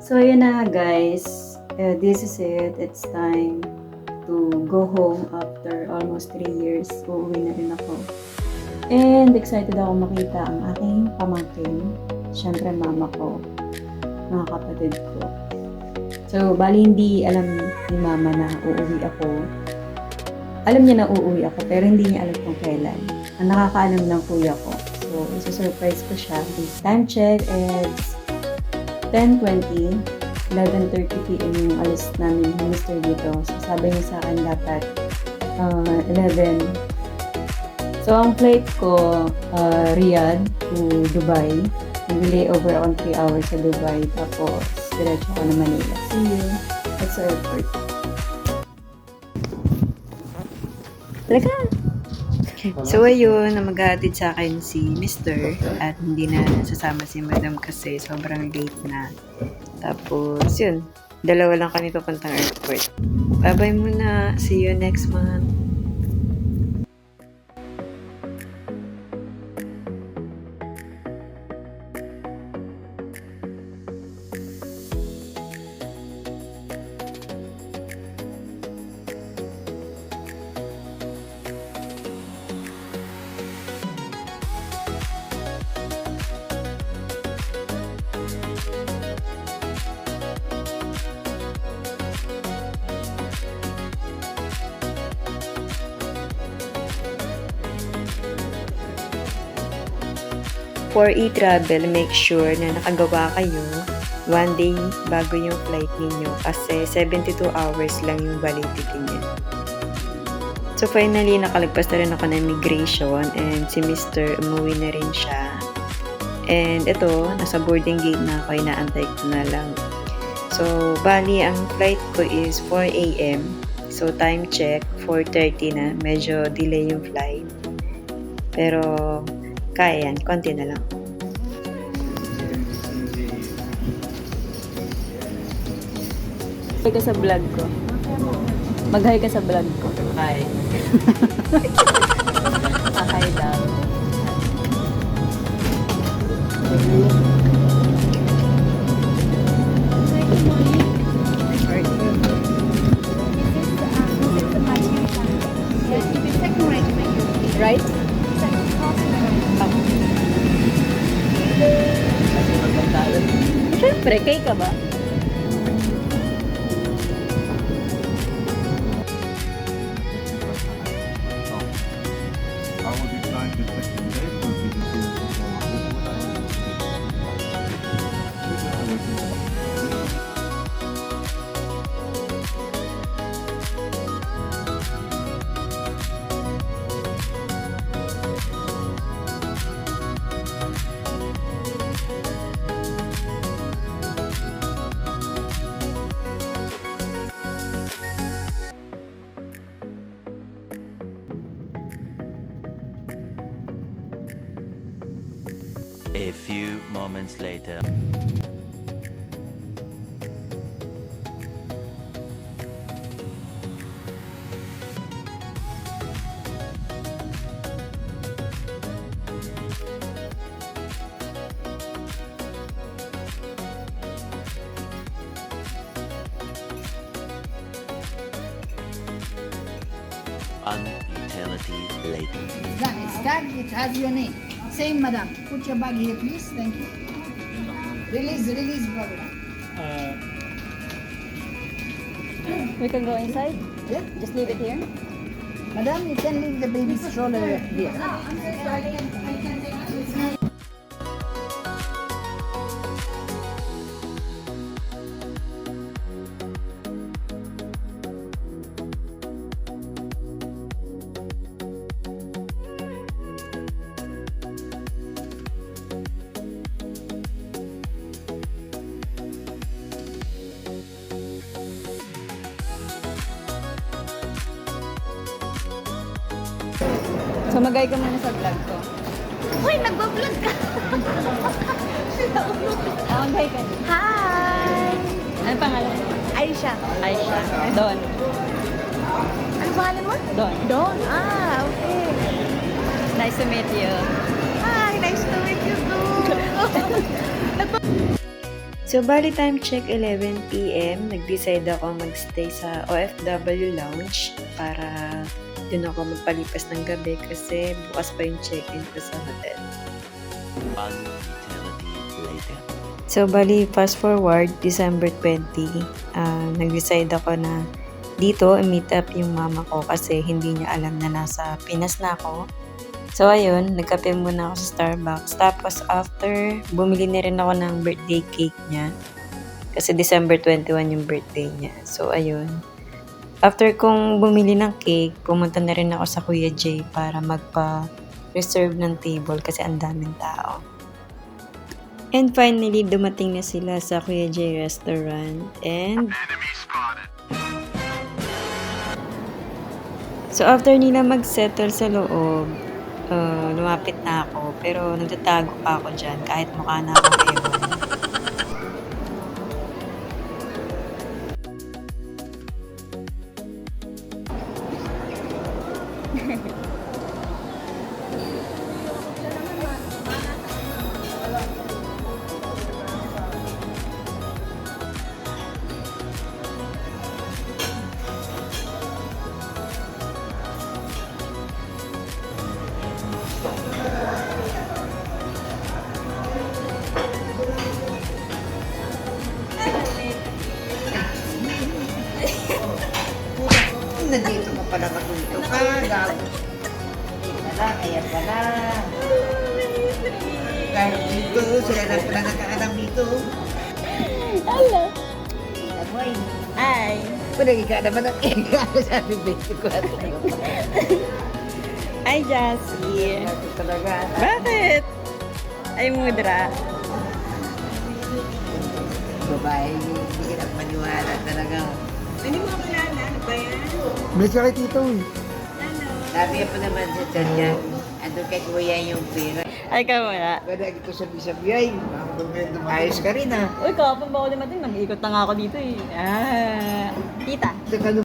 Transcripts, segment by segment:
So, yun na guys. This is it. It's time to go home after almost 3 years. Uuwi na rin ako. And excited ako makita ang aking pamangkin. Siyempre, mama ko. Mga kapatid ko. So, bali hindi alam ni mama na uuwi ako. Alam niya na uuwi ako, pero hindi niya alam kung kailan. Ang nakakaalam ng kuya ko. So, isusurprise ko siya. Time check is 10:20, 11:30 p.m. yung alis namin ni Mr. dito. So, sabi niya sa akin dapat 11. So, ang flight ko, Riyadh to Dubai. Nag-delay over on 3 hours sa Dubai. Tapos, diretso ko na Manila. See you at sa airport. Talaga! So, ayun, na maghahatid sa akin si Mr. At hindi na sasama si Madam kasi sobrang late na. Tapos, yun. Dalawa lang kami papuntang airport. Bye-bye muna. See you next month. For e-travel, make sure na nakagawa kayo 1 day bago yung flight ninyo kasi 72 hours lang yung validity niya. So finally, nakalagpas na rin ako ng immigration and si Mr. umuwi na rin siya. And ito, nasa boarding gate na ako, inaantay ko na lang. So, bali, ang flight ko is 4 a.m. So, time check, 4:30 na. Medyo delay yung flight. Pero, kaya yan. Konti na lang. Mag-hi ka sa vlog ko. Mag-hi ka sa vlog ko. Hi. Hi daw. Right? Siyempre, kay ka ba? A few moments later. An eternity later. Done. It's tagged. It has your name. Same, madam. Put your bag here, please. Thank you. Release, brother. We can go inside? Yeah. Just leave it here? Madam, you can leave the baby stroller here. So, mag-hi ka muna sa vlog ko. Uy, nagbablog ka! Mag-hi ka. Hi! Ano pangalan? Aisha. Aisha. Don. Ano pangalan mo? Don. Don. Ah, okay. Nice to meet you. Hi, nice to meet you too. So, bali time check 11 p.m. Nag-decide ako magstay sa OFW Lounge para dun ako magpalipas ng gabi kasi bukas pa yung check-in ko sa hotel. One eternity later. So, bali, fast forward, December 20, nag-decide ako na dito i-meet up yung mama ko kasi hindi niya alam na nasa Pinas na ako. So, ayun, nagkape muna ako sa Starbucks. Tapos, after, bumili na rin ako ng birthday cake niya. Kasi December 21 yung birthday niya. So, ayun. After kong bumili ng cake, pumunta na rin ako sa Kuya Jay para magpa-reserve ng table kasi ang daming tao. And finally, dumating na sila sa Kuya Jay restaurant. And so, after nila mag-settle sa loob, lumapit na ako. Pero nagtatago pa ako dyan kahit mukha na akong ewan. Nandito ka pala magulito ka, gago. Ayan pala. Kahit dito, sila na pala nakaalam dito. Hello. Amoy. Ay. Pwede ka naman ang eka, sabi 24. Ay, Jassy. Ito talaga. Bakit? Ay, mudra. Babae, hindi ka na maniwala talaga. May sakit dito eh. Sabi pa naman sa chan niya, ando kay kuya yung pera. Ay, ka muna. Pwede ito sabi-sabi ay, ayos ka rin ah. Uy, kapag ba ako dumating, nag-iikot na nga ako dito eh. Tita. Saka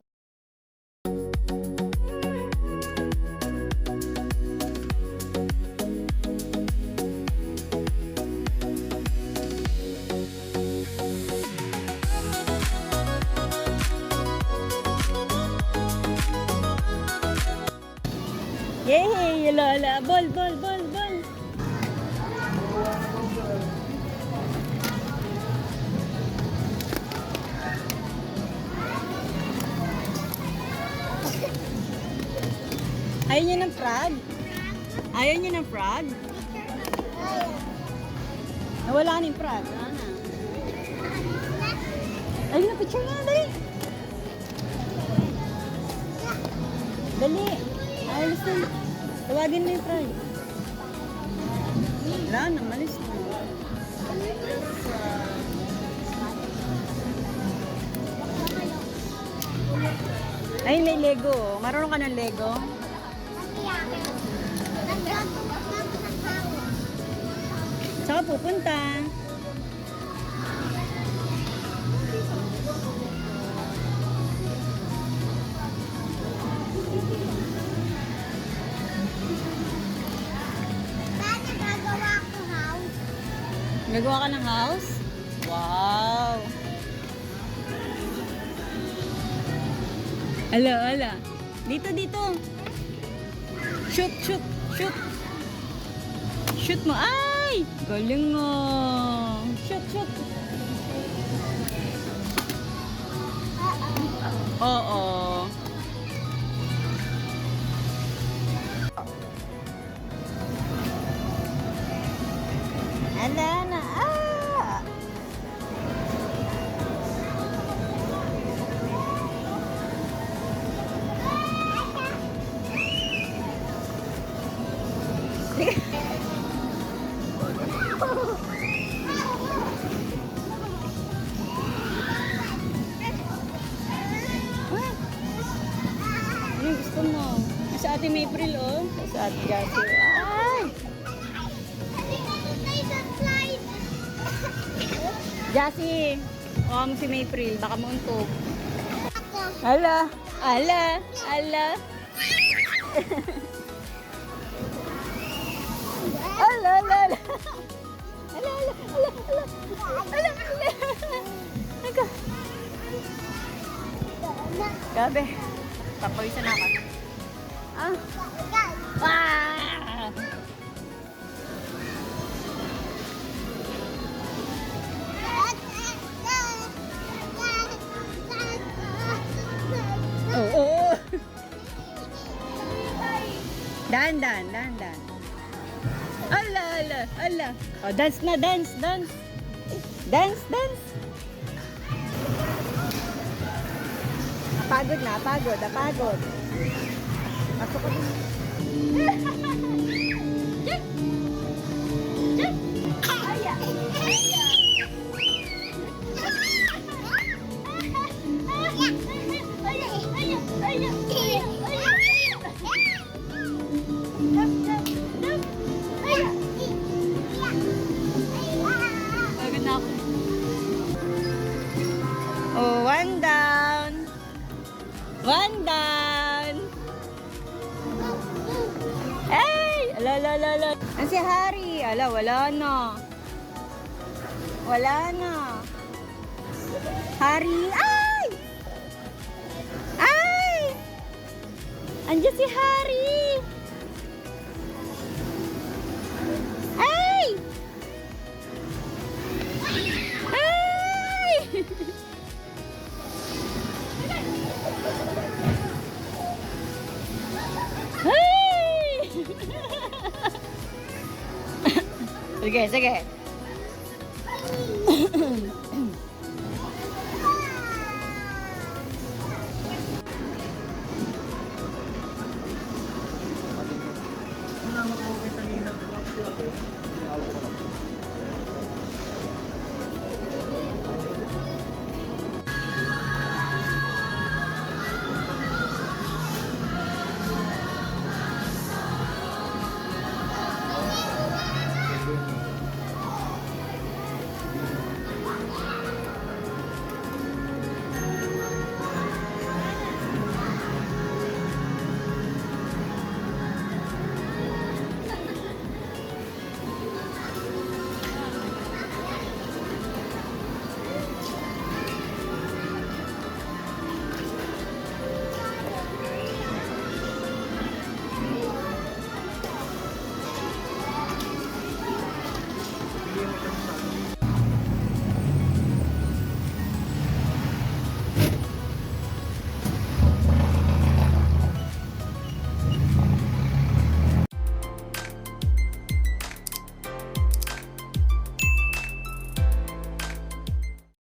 Yay! Lola! Ball, ball, ball, ball! Ayaw niyo ng frog? Ayaw niyo ng frog? Nawala na yung frog. Wala na. Ayun na, picture na, dali! Dali! Alis na. Tawagin mo yung frog. Wala na, malis na. Ay, may Lego. Marunong ka ng Lego? Saka pupunta. Nagawa ka ng house? Wow! Ala, ala. Dito, dito. Shoot, shoot, shoot. Shoot mo. Ay! Galing mo. Shoot, shoot. Oo. Ala na. Ah! Anong gusto mo? Sa Ate Mapril, oh. Sa Ate Jassy. Ay! Jassy, huwag mo si Mapril. Baka mauntog. Ala! Ala! Ala! Ala! Ala! Ala! Ala! Ala! Ala! Ala! Ala! Gabi. Papawisan ako. Ah. Ah! Oh, oh. Dan. Ala. Oh, dance na, dance. Dance. Napagod. Masuk ka din. Pagod na ako. Oh, one down. Hey! Ala. Ang si Harry. Ala, wala na. Harry. Ay! Andiyan si Harry. Ay! Hey! Sige.